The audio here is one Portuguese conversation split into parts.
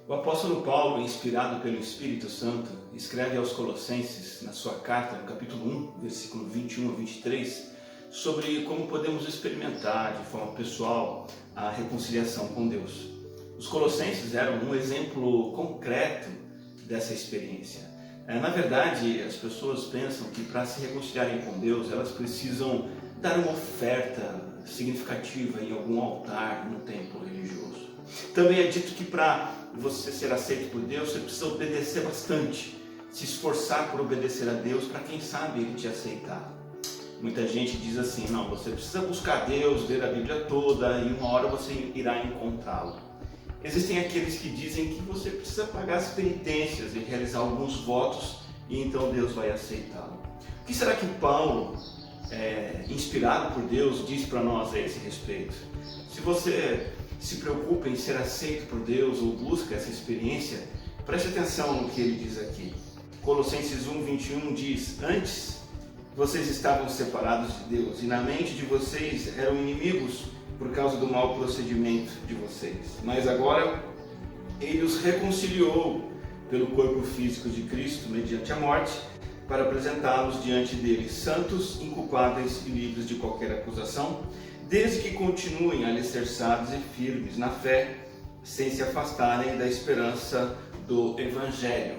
O apóstolo Paulo, inspirado pelo Espírito Santo, escreve aos Colossenses, na sua carta, no capítulo 1, versículo 21 a 23, sobre como podemos experimentar de forma pessoal a reconciliação com Deus. Os Colossenses eram um exemplo concreto dessa experiência. Na verdade, as pessoas pensam que para se reconciliarem com Deus, elas precisam dar uma oferta significativa em algum altar no templo religioso. Também é dito que para você ser aceito por Deus, você precisa obedecer bastante, se esforçar por obedecer a Deus para quem sabe Ele te aceitar. Muita gente diz assim, não, você precisa buscar Deus, ler a Bíblia toda e uma hora você irá encontrá-lo. Existem aqueles que dizem que você precisa pagar as penitências e realizar alguns votos e então Deus vai aceitá-lo. O que será que Paulo, inspirado por Deus, diz para nós a esse respeito? Se você se preocupa em ser aceito por Deus ou busca essa experiência, preste atenção no que ele diz aqui. Colossenses 1:21 diz: antes vocês estavam separados de Deus e na mente de vocês eram inimigos por causa do mau procedimento de vocês. Mas agora Ele os reconciliou pelo corpo físico de Cristo mediante a morte, para apresentá-los diante dele santos, inculpáveis e livres de qualquer acusação, desde que continuem alicerçados e firmes na fé, sem se afastarem da esperança do Evangelho.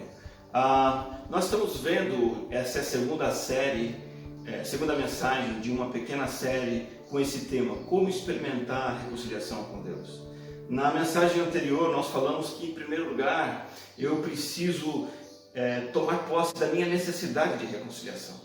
Nós estamos vendo essa segunda mensagem de uma pequena série com esse tema, como experimentar a reconciliação com Deus. Na mensagem anterior nós falamos que, em primeiro lugar, eu preciso tomar posse da minha necessidade de reconciliação.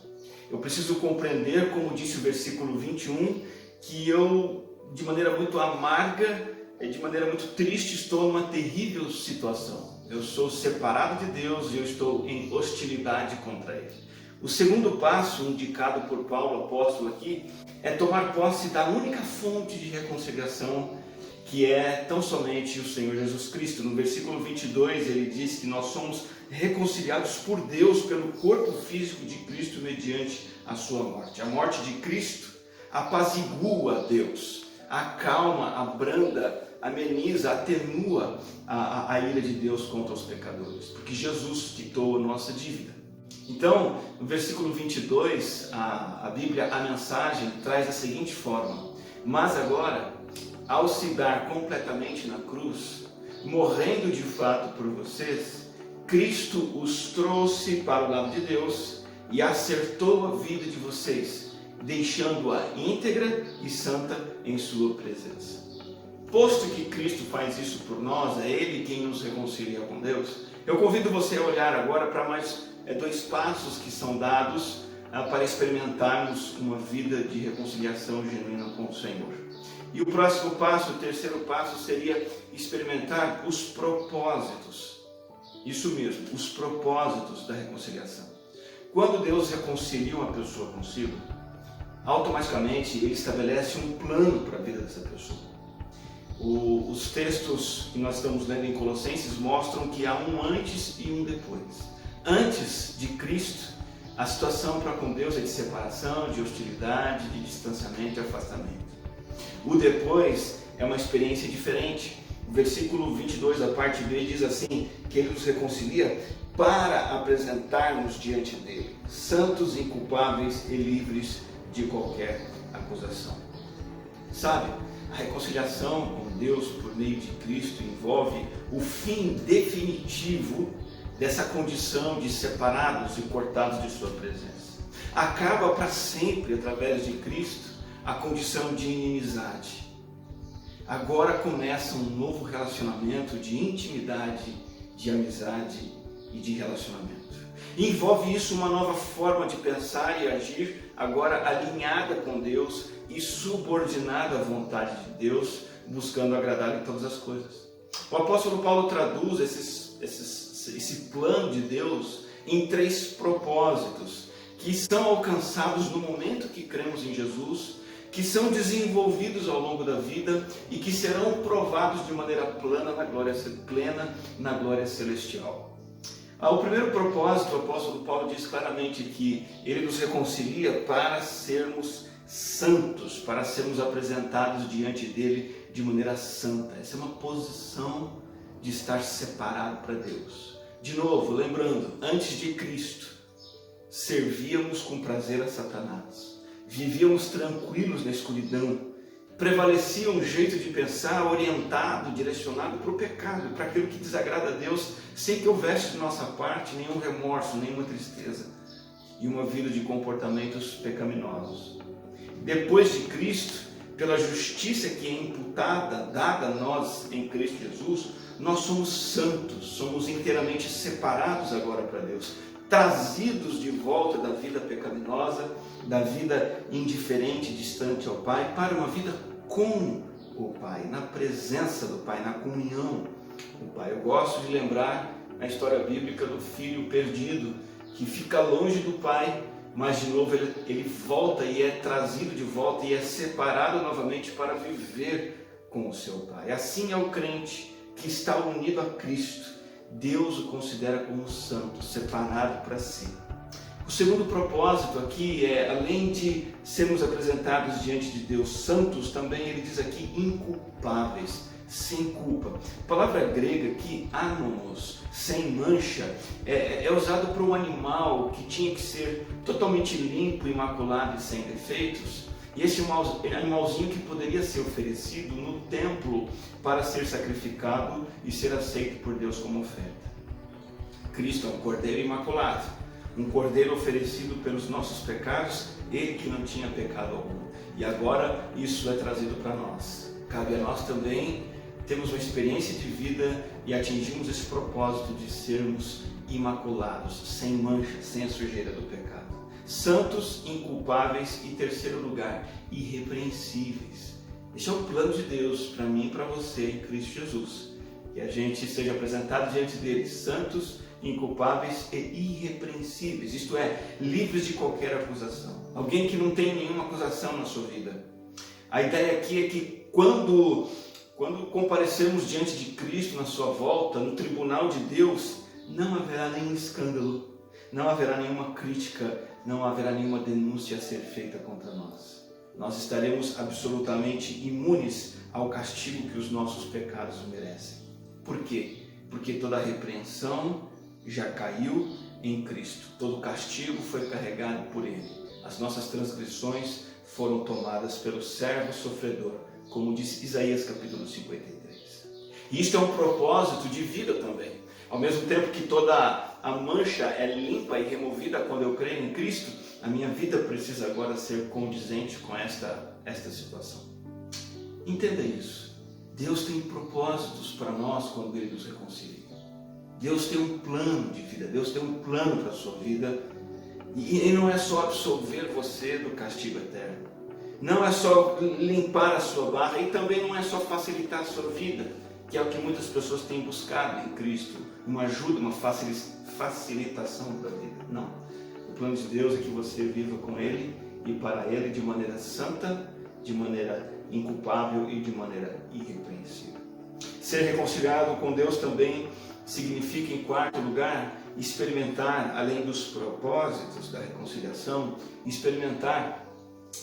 Eu preciso compreender, como disse o versículo 21, que eu, de maneira muito amarga, de maneira muito triste, estou numa terrível situação. Eu sou separado de Deus e eu estou em hostilidade contra Ele. O segundo passo, indicado por Paulo, apóstolo aqui, é tomar posse da única fonte de reconciliação, que é tão somente o Senhor Jesus Cristo. No versículo 22 ele diz que nós somos reconciliados por Deus pelo corpo físico de Cristo mediante a sua morte. A morte de Cristo apazigua Deus, acalma, abranda, ameniza, atenua a ira de Deus contra os pecadores, porque Jesus quitou a nossa dívida. Então, no versículo 22, a Bíblia, a mensagem, traz da seguinte forma: mas agora, ao se dar completamente na cruz, morrendo de fato por vocês, Cristo os trouxe para o lado de Deus e acertou a vida de vocês, deixando-a íntegra e santa em sua presença. Posto que Cristo faz isso por nós, é Ele quem nos reconcilia com Deus, eu convido você a olhar agora para mais dois passos que são dados para experimentarmos uma vida de reconciliação genuína com o Senhor. E o próximo passo, o terceiro passo, seria experimentar os propósitos. Isso mesmo, os propósitos da reconciliação. Quando Deus reconcilia uma pessoa consigo, automaticamente Ele estabelece um plano para a vida dessa pessoa. Os textos que nós estamos lendo em Colossenses mostram que há um antes e um depois. Antes de Cristo, a situação para com Deus é de separação, de hostilidade, de distanciamento e afastamento. O depois é uma experiência diferente. O versículo 22 da parte B diz assim, que Ele nos reconcilia para apresentar-nos diante dEle, santos, inculpáveis e livres de qualquer acusação. Sabe, a reconciliação com Deus por meio de Cristo envolve o fim definitivo dessa condição de separados e cortados de sua presença. Acaba para sempre, através de Cristo, a condição de inimizade. Agora começa um novo relacionamento de intimidade, de amizade e de relacionamento. Envolve isso uma nova forma de pensar e agir, agora alinhada com Deus e subordinada à vontade de Deus, buscando agradar em todas as coisas. O apóstolo Paulo traduz esse plano de Deus em três propósitos que são alcançados no momento que cremos em Jesus, que são desenvolvidos ao longo da vida e que serão provados de maneira plena na glória celestial. O primeiro propósito, o apóstolo Paulo diz claramente que ele nos reconcilia para sermos santos, para sermos apresentados diante dele de maneira santa. Essa é uma posição de estar separado para Deus. De novo, lembrando, antes de Cristo, servíamos com prazer a Satanás, vivíamos tranquilos na escuridão, prevalecia um jeito de pensar orientado, direcionado para o pecado, para aquilo que desagrada a Deus, sem que houvesse de nossa parte nenhum remorso, nenhuma tristeza e uma vida de comportamentos pecaminosos. Depois de Cristo, pela justiça que é imputada, dada a nós em Cristo Jesus, nós somos santos, somos inteiramente separados agora para Deus, trazidos de volta da vida pecaminosa, da vida indiferente, distante ao Pai, para uma vida com o Pai, na presença do Pai, na comunhão com o Pai. Eu gosto de lembrar a história bíblica do filho perdido, que fica longe do Pai, mas de novo ele volta e é trazido de volta e é separado novamente para viver com o seu Pai. Assim é o crente que está unido a Cristo. Deus o considera como santo, separado para si. O segundo propósito aqui é, além de sermos apresentados diante de Deus santos, também ele diz aqui inculpáveis, sem culpa. A palavra grega aqui, anomos, sem mancha, é usado para um animal que tinha que ser totalmente limpo, imaculado e sem defeitos. E esse animalzinho que poderia ser oferecido no templo para ser sacrificado e ser aceito por Deus como oferta. Cristo é um cordeiro imaculado, um cordeiro oferecido pelos nossos pecados, ele que não tinha pecado algum. E agora isso é trazido para nós. Cabe a nós também termos uma experiência de vida e atingirmos esse propósito de sermos imaculados, sem mancha, sem a sujeira do pecado. Santos, inculpáveis e, terceiro lugar, irrepreensíveis. Esse é o plano de Deus para mim e para você em Cristo Jesus. Que a gente seja apresentado diante dele, santos, inculpáveis e irrepreensíveis, isto é, livres de qualquer acusação. Alguém que não tem nenhuma acusação na sua vida. A ideia aqui é que quando comparecermos diante de Cristo na sua volta, no tribunal de Deus, não haverá nenhum escândalo, não haverá nenhuma crítica, não haverá nenhuma denúncia a ser feita contra nós. Nós estaremos absolutamente imunes ao castigo que os nossos pecados merecem. Por quê? Porque toda a repreensão já caiu em Cristo. Todo o castigo foi carregado por Ele. As nossas transgressões foram tomadas pelo servo sofredor, como diz Isaías capítulo 53. E isto é um propósito de vida também. Ao mesmo tempo que toda a mancha é limpa e removida quando eu creio em Cristo, a minha vida precisa agora ser condizente com esta situação. Entenda isso. Deus tem propósitos para nós quando Ele nos reconcilia. Deus tem um plano de vida, Deus tem um plano para a sua vida. E não é só absolver você do castigo eterno. Não é só limpar a sua barra e também não é só facilitar a sua vida, que é o que muitas pessoas têm buscado em Cristo, uma ajuda, uma facilitação da vida. Não. O plano de Deus é que você viva com Ele e para Ele de maneira santa, de maneira inculpável e de maneira irrepreensível. Ser reconciliado com Deus também significa, em quarto lugar, experimentar, além dos propósitos da reconciliação, experimentar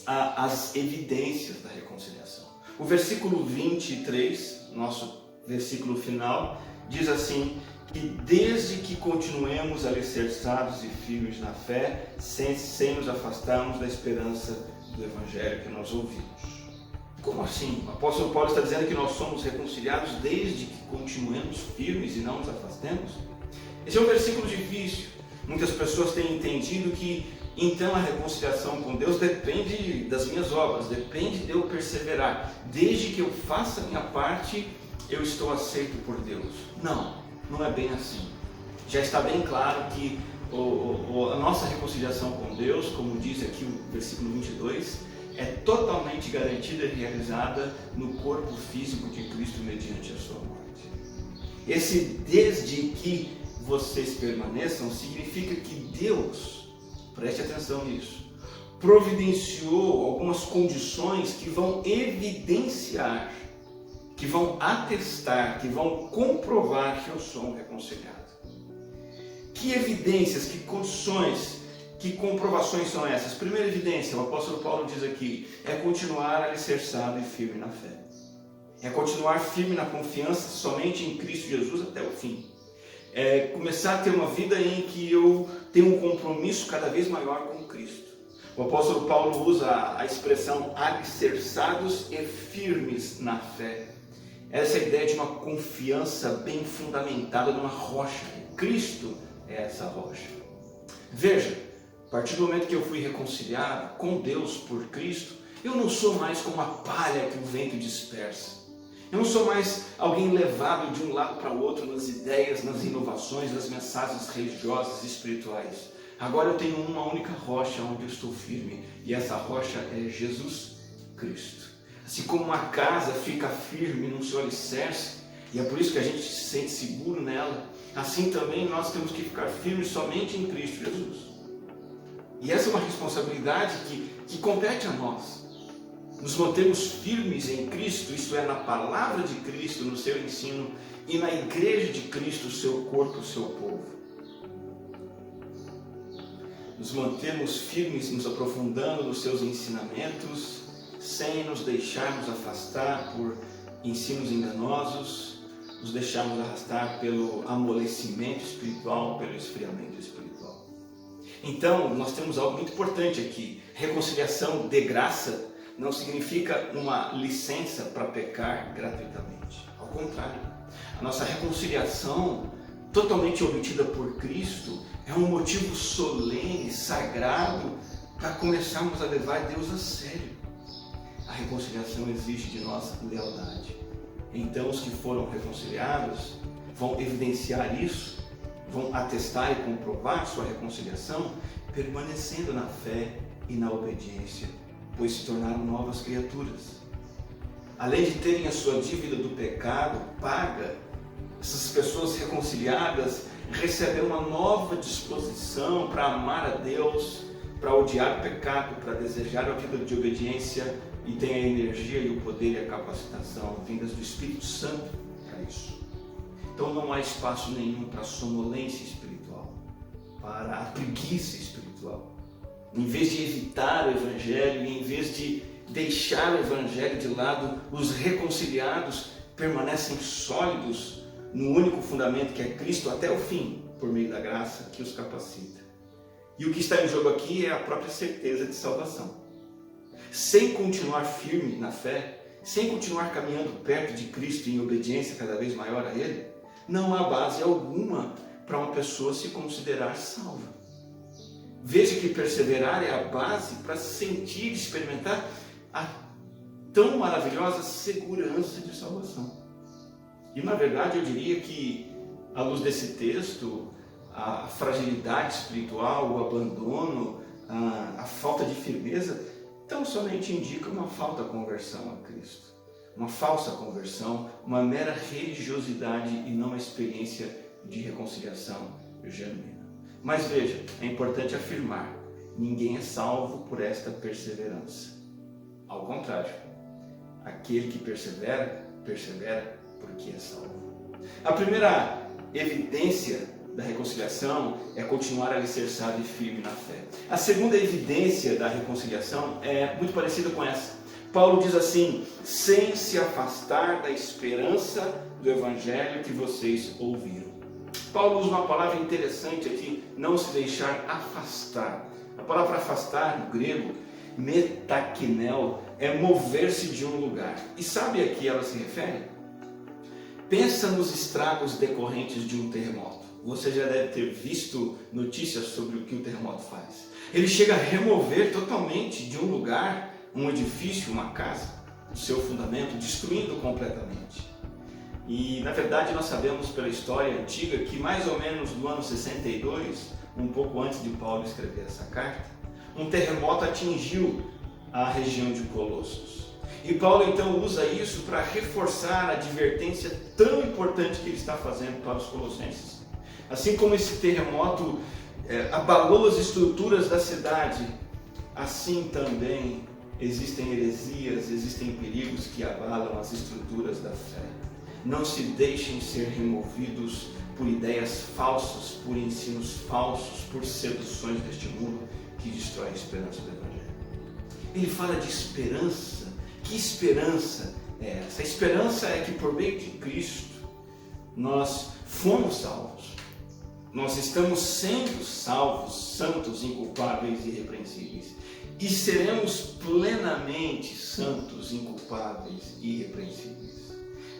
as evidências da reconciliação. O versículo 23, nosso versículo final, diz assim, que desde que continuemos alicerçados e firmes na fé, sem nos afastarmos da esperança do Evangelho que nós ouvimos. Como assim? O apóstolo Paulo está dizendo que nós somos reconciliados desde que continuemos firmes e não nos afastemos? Esse é um versículo difícil. Muitas pessoas têm entendido que então a reconciliação com Deus depende das minhas obras, depende de eu perseverar. Desde que eu faça a minha parte, eu estou aceito por Deus. Não é bem assim. Já está bem claro que a nossa reconciliação com Deus, como diz aqui o versículo 22, é totalmente garantida e realizada no corpo físico de Cristo mediante a sua morte. Esse desde que vocês permaneçam significa que Deus, preste atenção nisso, providenciou algumas condições que vão evidenciar, que vão atestar, que vão comprovar que eu sou um reconciliado. Que evidências, que condições, que comprovações são essas? Primeira evidência, o apóstolo Paulo diz aqui, é continuar alicerçado e firme na fé. É continuar firme na confiança somente em Cristo Jesus até o fim. É começar a ter uma vida em que eu tenho um compromisso cada vez maior com Cristo. O apóstolo Paulo usa a expressão alicerçados e firmes na fé. Essa é a ideia de uma confiança bem fundamentada numa rocha. Cristo é essa rocha. Veja, a partir do momento que eu fui reconciliado com Deus por Cristo, eu não sou mais como a palha que o vento dispersa. Eu não sou mais alguém levado de um lado para o outro nas ideias, nas inovações, nas mensagens religiosas e espirituais. Agora eu tenho uma única rocha onde eu estou firme, e essa rocha é Jesus Cristo. Assim como uma casa fica firme no seu alicerce, e é por isso que a gente se sente seguro nela, assim também nós temos que ficar firmes somente em Cristo Jesus. E essa é uma responsabilidade que compete a nós. Nos mantermos firmes em Cristo, isto é, na palavra de Cristo, no seu ensino, e na igreja de Cristo, o seu corpo, o seu povo. Nos mantermos firmes, nos aprofundando nos seus ensinamentos, sem nos deixarmos afastar por ensinos enganosos, nos deixarmos arrastar pelo amolecimento espiritual, pelo esfriamento espiritual. Então, nós temos algo muito importante aqui. Reconciliação de graça não significa uma licença para pecar gratuitamente. Ao contrário, a nossa reconciliação, totalmente obtida por Cristo, é um motivo solene, sagrado, para começarmos a levar Deus a sério. A reconciliação exige de nós lealdade. Então, os que foram reconciliados vão evidenciar isso, vão atestar e comprovar sua reconciliação, permanecendo na fé e na obediência, pois se tornaram novas criaturas. Além de terem a sua dívida do pecado paga, essas pessoas reconciliadas recebem uma nova disposição para amar a Deus, para odiar o pecado, para desejar a vida de obediência, e tem a energia e o poder e a capacitação vindas do Espírito Santo para isso. Então não há espaço nenhum para a sonolência espiritual, para a preguiça espiritual. Em vez de evitar o Evangelho, em vez de deixar o Evangelho de lado, os reconciliados permanecem sólidos no único fundamento que é Cristo até o fim, por meio da graça que os capacita. E o que está em jogo aqui é a própria certeza de salvação. Sem continuar firme na fé, sem continuar caminhando perto de Cristo em obediência cada vez maior a Ele, não há base alguma para uma pessoa se considerar salva. Veja que perseverar é a base para sentir e experimentar a tão maravilhosa segurança de salvação. E na verdade eu diria que, à luz desse texto, a fragilidade espiritual, o abandono, a falta de firmeza, tão somente indica uma falta de conversão a Cristo. Uma falsa conversão, uma mera religiosidade e não uma experiência de reconciliação genuína. Mas veja, é importante afirmar, ninguém é salvo por esta perseverança. Ao contrário, aquele que persevera, persevera porque é salvo. A primeira evidência da reconciliação é continuar alicerçado e firme na fé. A segunda evidência da reconciliação é muito parecida com essa. Paulo diz assim, sem se afastar da esperança do Evangelho que vocês ouviram. Paulo usa uma palavra interessante aqui, não se deixar afastar. A palavra afastar, no grego, metakinel, é mover-se de um lugar. E sabe a que ela se refere? Pensa nos estragos decorrentes de um terremoto. Você já deve ter visto notícias sobre o que o terremoto faz. Ele chega a remover totalmente de um lugar, um edifício, uma casa, o seu fundamento, destruindo completamente. E na verdade nós sabemos pela história antiga que mais ou menos no ano 62, um pouco antes de Paulo escrever essa carta, um terremoto atingiu a região de Colossos. E Paulo então usa isso para reforçar a advertência tão importante que ele está fazendo para os colossenses. Assim como esse terremoto abalou as estruturas da cidade, assim também existem heresias, existem perigos que abalam as estruturas da fé. Não se deixem ser removidos por ideias falsas, por ensinos falsos, por seduções deste mundo que destrói a esperança do Evangelho. Ele fala de esperança. Que esperança é essa. A esperança é que por meio de Cristo nós fomos salvos. Nós estamos sendo salvos, santos, inculpáveis e irrepreensíveis. E seremos plenamente santos, inculpáveis e irrepreensíveis.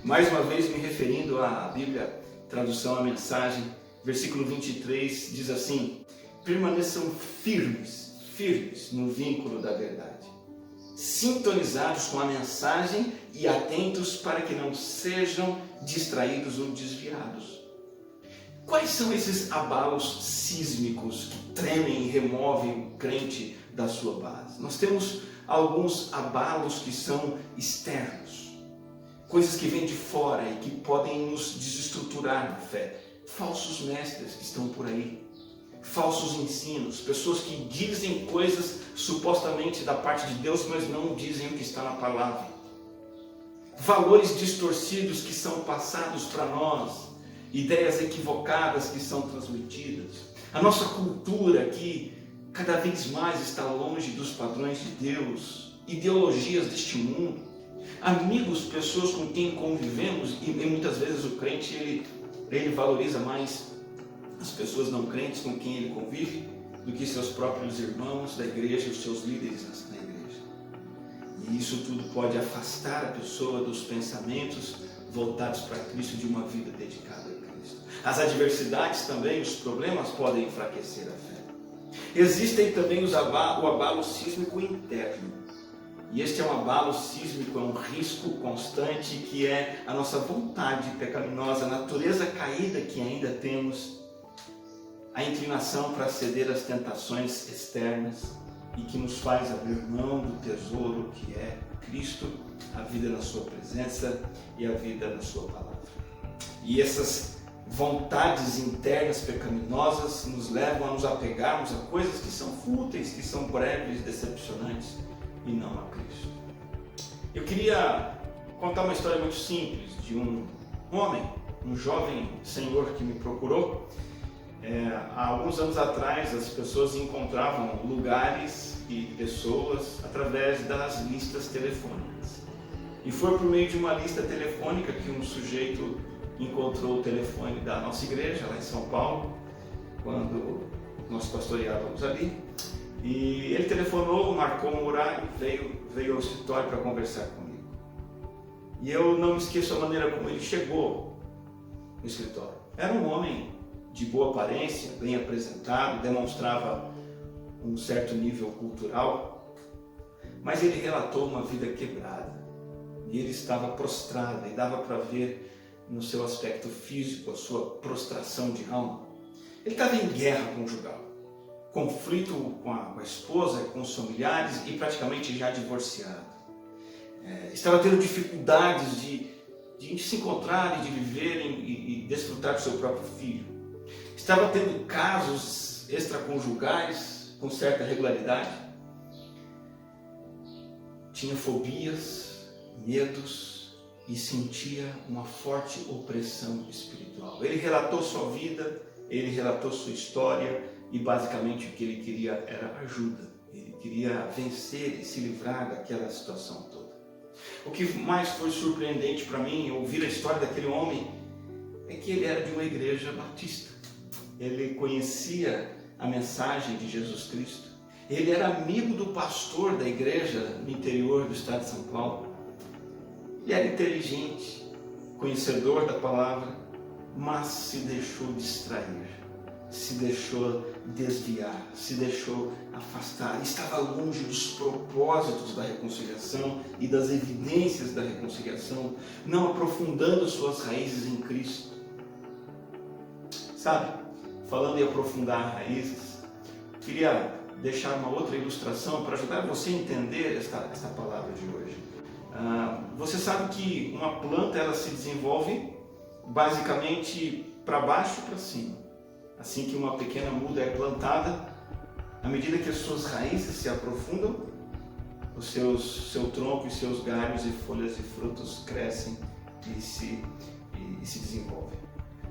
Mais uma vez me referindo à Bíblia, tradução à mensagem, versículo 23 diz assim: permaneçam firmes no vínculo da verdade, sintonizados com a mensagem e atentos para que não sejam distraídos ou desviados. Quais são esses abalos sísmicos que tremem e removem o crente da sua base? Nós temos alguns abalos que são externos, coisas que vêm de fora e que podem nos desestruturar na fé. Falsos mestres que estão por aí, falsos ensinos, pessoas que dizem coisas supostamente da parte de Deus, mas não dizem o que está na palavra. Valores distorcidos que são passados para nós, ideias equivocadas que são transmitidas. A nossa cultura que cada vez mais está longe dos padrões de Deus, ideologias deste mundo, amigos, pessoas com quem convivemos, e muitas vezes o crente ele valoriza mais as pessoas não crentes com quem ele convive do que seus próprios irmãos da igreja e os seus líderes na igreja. E isso tudo pode afastar a pessoa dos pensamentos voltados para Cristo, de uma vida dedicada a Cristo. As adversidades também, os problemas podem enfraquecer a fé. Existem também o abalo sísmico interno. E este é um abalo sísmico, é um risco constante que é a nossa vontade pecaminosa, a natureza caída que ainda temos, a inclinação para ceder às tentações externas e que nos faz abrir mão do tesouro que é Cristo, a vida na sua presença e a vida na sua palavra. E essas vontades internas pecaminosas nos levam a nos apegarmos a coisas que são fúteis, que são breves, decepcionantes, e não a Cristo. Eu queria contar uma história muito simples de um homem, um jovem senhor que me procurou. Há alguns anos atrás as pessoas encontravam lugares e pessoas através das listas telefônicas. E foi por meio de uma lista telefônica que um sujeito encontrou o telefone da nossa igreja lá em São Paulo, quando nós pastoreávamos ali. E ele telefonou, marcou um horário, veio ao escritório para conversar comigo. E eu não me esqueço a maneira como ele chegou no escritório. Era um homem de boa aparência, bem apresentado, demonstrava um certo nível cultural, mas ele relatou uma vida quebrada. E ele estava prostrado, e dava para ver no seu aspecto físico a sua prostração de alma. Ele estava em guerra conjugal. Conflito com a esposa, com os familiares e praticamente já divorciado. Estava tendo dificuldades de se encontrar e de viver e desfrutar do seu próprio filho. Estava tendo casos extraconjugais com certa regularidade. Tinha fobias, medos e sentia uma forte opressão espiritual. Ele relatou sua vida, ele relatou sua história. E basicamente o que ele queria era ajuda. Ele queria vencer e se livrar daquela situação toda. O que mais foi surpreendente para mim, ouvir a história daquele homem, é que ele era de uma igreja batista. Ele conhecia a mensagem de Jesus Cristo. Ele era amigo do pastor da igreja no interior do estado de São Paulo. Ele era inteligente, conhecedor da palavra, mas se deixou distrair. Se deixou desviar, se deixou afastar, estava longe dos propósitos da reconciliação e das evidências da reconciliação, não aprofundando suas raízes em Cristo. Sabe, falando em aprofundar raízes, queria deixar uma outra ilustração para ajudar você a entender esta palavra de hoje. Você sabe que uma planta ela se desenvolve basicamente para baixo e para cima. Assim que uma pequena muda é plantada, à medida que as suas raízes se aprofundam, o seu tronco e seus galhos e folhas e frutos crescem e se desenvolvem.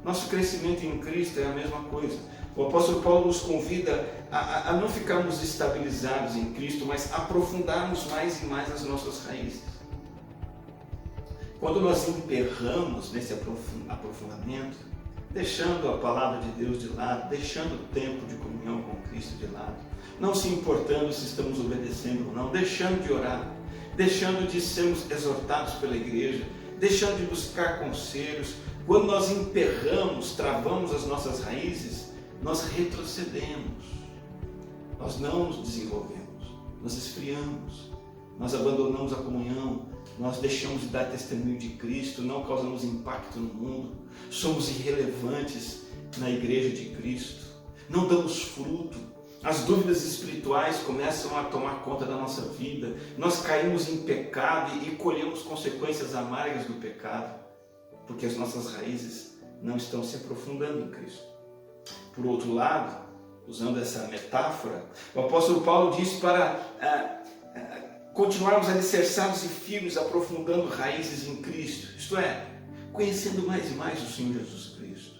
Nosso crescimento em Cristo é a mesma coisa. O apóstolo Paulo nos convida a não ficarmos estabilizados em Cristo, mas aprofundarmos mais e mais as nossas raízes. quando nós emperramos nesse aprofundamento, deixando a palavra de Deus de lado, deixando o tempo de comunhão com Cristo de lado, não se importando se estamos obedecendo ou não, deixando de orar, deixando de sermos exortados pela igreja, deixando de buscar conselhos, quando nós emperramos, travamos as nossas raízes, nós retrocedemos, nós não nos desenvolvemos, nós esfriamos, nós abandonamos a comunhão, nós deixamos de dar testemunho de Cristo, não causamos impacto no mundo, somos irrelevantes na igreja de Cristo, não damos fruto, as dúvidas espirituais começam a tomar conta da nossa vida, nós caímos em pecado e colhemos consequências amargas do pecado, porque as nossas raízes não estão se aprofundando em Cristo. Por outro lado, usando essa metáfora, o apóstolo Paulo diz para continuarmos alicerçados e firmes, aprofundando raízes em Cristo, isto é, conhecendo mais e mais o Senhor Jesus Cristo,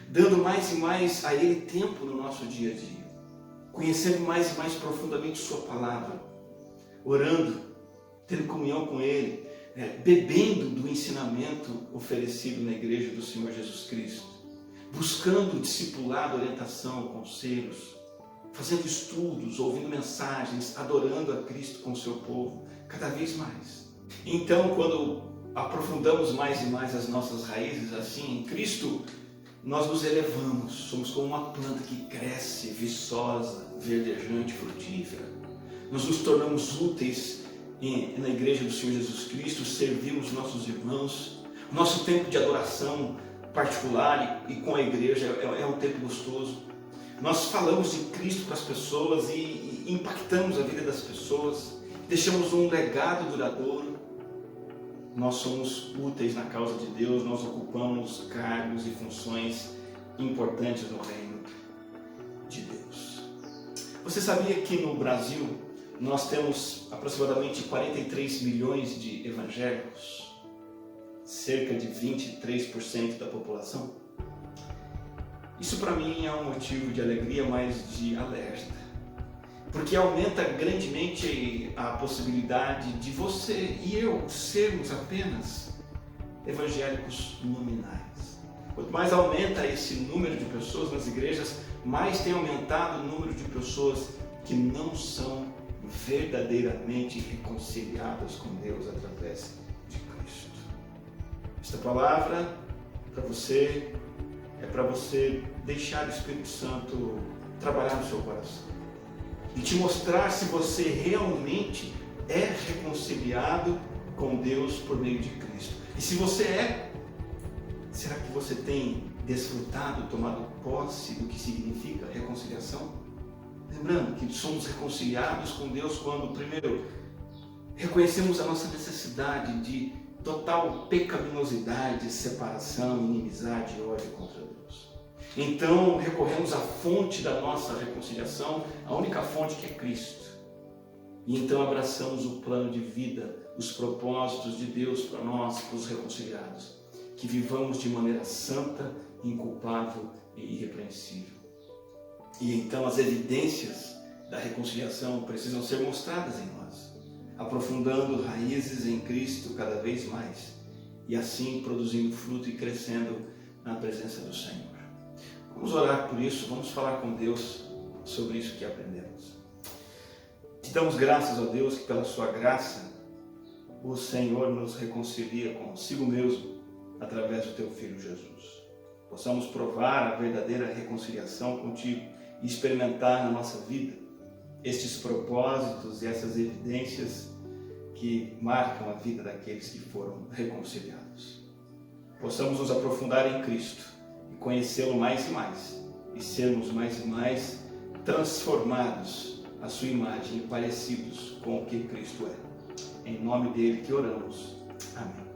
dando mais e mais a Ele tempo no nosso dia a dia, conhecendo mais e mais profundamente Sua palavra, orando, tendo comunhão com Ele, bebendo do ensinamento oferecido na igreja do Senhor Jesus Cristo, buscando discipulado, orientação, conselhos, fazendo estudos, ouvindo mensagens, adorando a Cristo com o seu povo, cada vez mais. Então, quando aprofundamos mais e mais as nossas raízes assim em Cristo, nós nos elevamos, somos como uma planta que cresce, viçosa, verdejante, frutífera. Nós nos tornamos úteis na igreja do Senhor Jesus Cristo, servimos nossos irmãos. Nosso tempo de adoração particular e com a igreja é um tempo gostoso. Nós falamos de Cristo para as pessoas e impactamos a vida das pessoas, deixamos um legado duradouro. Nós somos úteis na causa de Deus, nós ocupamos cargos e funções importantes no reino de Deus. Você sabia que no Brasil nós temos aproximadamente 43 milhões de evangélicos? Cerca de 23% da população? Isso para mim é um motivo de alegria, mas de alerta, porque aumenta grandemente a possibilidade de você e eu sermos apenas evangélicos nominais. Quanto mais aumenta esse número de pessoas nas igrejas, mais tem aumentado o número de pessoas que não são verdadeiramente reconciliadas com Deus através de Cristo. Esta palavra para você é para você deixar o Espírito Santo trabalhar no seu coração e te mostrar se você realmente é reconciliado com Deus por meio de Cristo. E se você é, será que você tem desfrutado, tomado posse do que significa reconciliação? Lembrando que somos reconciliados com Deus quando, primeiro, reconhecemos a nossa necessidade de total pecaminosidade, separação, inimizade e ódio contra Deus. Então, recorremos à fonte da nossa reconciliação, a única fonte que é Cristo. E então abraçamos o plano de vida, os propósitos de Deus para nós, para os reconciliados. Que vivamos de maneira santa, inculpável e irrepreensível. E então as evidências da reconciliação precisam ser mostradas em nós, aprofundando raízes em Cristo cada vez mais e assim produzindo fruto e crescendo na presença do Senhor. Vamos orar por isso, vamos falar com Deus sobre isso que aprendemos. Te damos graças, ó Deus, que pela sua graça o Senhor nos reconcilia consigo mesmo através do teu Filho Jesus. Possamos provar a verdadeira reconciliação contigo e experimentar na nossa vida estes propósitos e essas evidências que marcam a vida daqueles que foram reconciliados. Possamos nos aprofundar em Cristo e conhecê-lo mais e mais, e sermos mais e mais transformados à sua imagem e parecidos com o que Cristo é. Em nome dele que oramos. Amém.